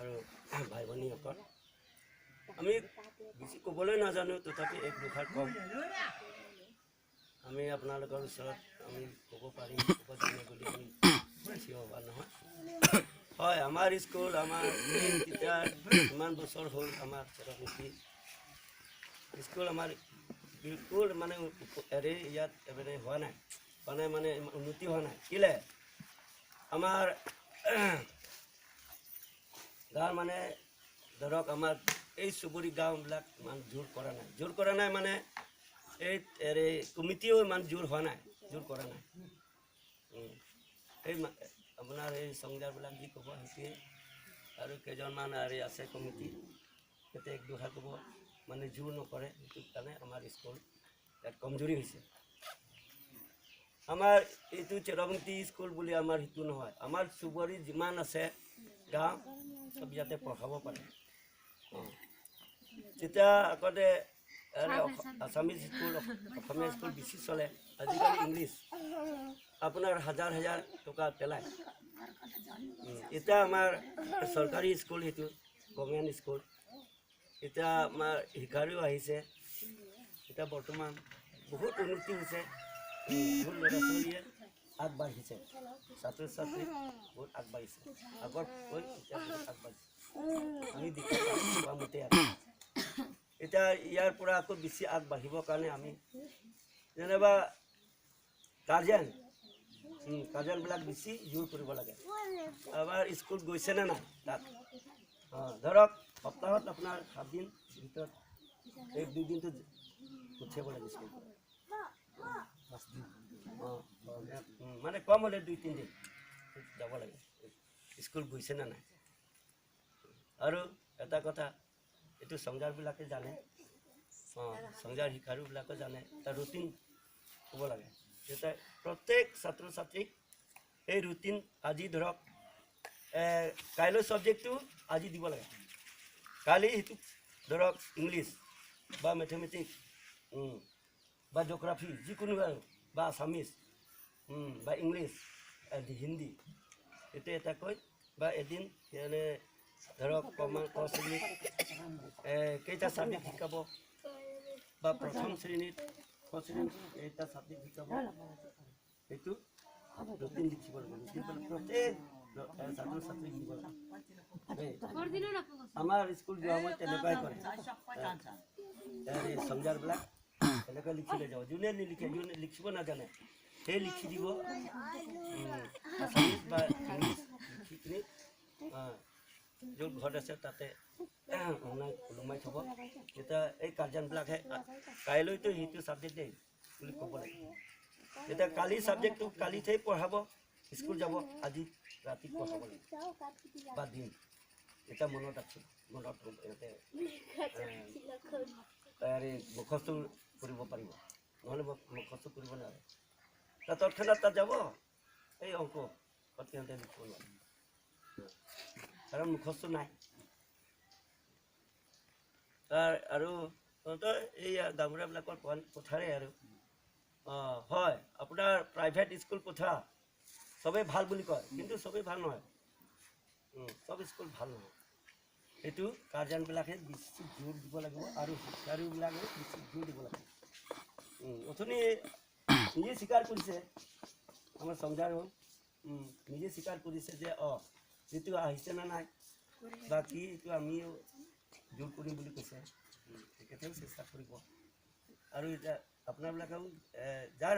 আৰু ভাই ভনীসকল আমি বেছি ক'বলৈ নাজানো তথাপি এক দুষাৰ কম আমি আপোনালোকৰ ওচৰত আমি ক'ব পাৰিম ক'ব জানে বুলি আমি বেছি হ'বা নহয় হয় আমাৰ স্কুল আমাৰ তেতিয়া ইমান বছৰ হ'ল আমাৰ চেৰাপুঞ্জী স্কুল আমাৰ বিলকুল মানে এৰে ইয়াত এবাৰে হোৱা নাই মানে উন্নতি হোৱা নাই কিলে আমাৰ গাঁৱৰ মানে ধৰক আমাৰ এই চুবুৰী গাঁওবিলাক ইমান জোৰ কৰা নাই মানে এই কমিটিও ইমান জোৰ হোৱা নাই জোৰ কৰা নাই এই আপোনাৰ এই সংজাৰবিলাক যি ক'ব সেইটোৱে আৰু কেইজনমান আৰু আছে কমিটি সিহঁতে এক দুষাৰ ক'ব মানে জোৰ নকৰে সেইটো কাৰণে আমাৰ স্কুল ইয়াত কমজোৰি হৈছে আমাৰ এইটো চেৰাপুঞ্জী স্কুল বুলি আমাৰ সেইটো নহয় আমাৰ চুবুৰী যিমান আছে গাঁও সব ইয়াতে পঢ়াব পাৰে যেতিয়া আগতে আছামিজ স্কুল অসমীয়া স্কুল বেছি চলে আজিকালি ইংলিছ আপোনাৰ হাজাৰ হাজাৰ টকা পেলায় এতিয়া আমাৰ চৰকাৰী স্কুল সেইটো গভৰ্ণমেণ্ট স্কুল এতিয়া আমাৰ শিকাৰীও আহিছে এতিয়া বৰ্তমান বহুত উন্নতি হৈছে বহুত ল'ৰা ছোৱালীয়ে আগবাঢ়িছে ছাত্ৰ ছাত্ৰী বহুত আগবাঢ়িছে আগতকৈ এতিয়া বহুত আগবাঢ়িছে আমি দেখা মতে এতিয়া ইয়াৰ পৰা আকৌ বেছি আগবাঢ়িবৰ কাৰণে আমি যেনিবা গাৰ্জেনবিলাক বেছি জোৰ কৰিব লাগে আমাৰ স্কুল গৈছেনে নাই তাত ধৰক সপ্তাহত আপোনাৰ 7 দিন ভিতৰত 1-2 দিনটো পঠিয়াব লাগে স্কুল মানে কম হ'লে 2-3 দিন যাব লাগে স্কুল গৈছেনে নাই আৰু এটা কথা এইটো সংজাৰবিলাকে জানে সংজাৰ শিকাৰুবিলাকে জানে এটা ৰুটিন হ'ব লাগে তেতিয়া প্ৰত্যেক ছাত্ৰ ছাত্ৰীক এই ৰুটিন আজি ধৰক কাইলৈ ছাবজেক্টটো আজি দিব লাগে কালি সেইটো ধৰক ইংলিছ বা মেথমেটিক্স বা জিঅ'গ্ৰাফি যিকোনো বা আছামিজ বা ইংলিছ হিন্দী এইটো এটাকৈ বা এদিন মানে ধৰক ক শ্ৰেণীত কেইটা ছাবজেক্ট শিকাব বা প্ৰথম শ্ৰেণীত ক শ্ৰেণীত কেইটা ছাবজেক্ট শিকাব সেইটো ৰুটিন লিখিব লাগে প্ৰত্যেক ছাত্ৰ ছাত্ৰী লিখিব লাগে আমাৰ স্কুল যোৱা মই তেনেকুৱাই কৰে সংজাৰবিলাক এনেকৈ লিখিলে যাব যোনে নিলিখে যোনে লিখিব নাজানে সেই লিখি দিব আছামিজ বা ইংলিছ লিখি কিনি য'ত ঘৰত আছে তাতে ওলোমাই থ'ব তেতিয়া এই গাৰ্জেনবিলাকে কাইলৈতো সেইটো ছাবজেক্ট দেই বুলি ক'ব লাগে তেতিয়া কালি ছাবজেক্টটো কালিতেই পঢ়াব স্কুল যাব আজি ৰাতি পঢ়াব লাগিব বা দিন এতিয়া মনত আছে মনত ইহঁতে মুখস্থ কৰিব পাৰিব নহ'লে মুখস্থ কৰিব নোৱাৰে তৎক্ষণাত তাত যাব এই অংক সিহঁতে লিখিব নোৱাৰে কাৰণ মুখস্থ নাই তাৰ আৰু এই গাঁওবুঢ়াবিলাকৰ কথাৰে আৰু হয় আপোনাৰ প্ৰাইভেট স্কুল পঠোৱা চবেই ভাল বুলি কয় কিন্তু চবেই ভাল নহয় চব স্কুল ভাল নহয় এইটো গাৰ্জেনবিলাকে বেছি জোৰ দিব লাগিব আৰু শিক্ষাৰ্থীবিলাকে বেছি জোৰ দিব লাগিব অথনি নিজে স্বীকাৰ কৰিছে আমাৰ সংজাৰ হ'ল নিজে স্বীকাৰ কৰিছে যে যিটো আহিছেনে নাই বাকী এইটো আমিও জোৰ কৰিম বুলি কৈছে তেখেতেও চেষ্টা কৰিব আৰু এতিয়া আপোনালোকেও যাৰ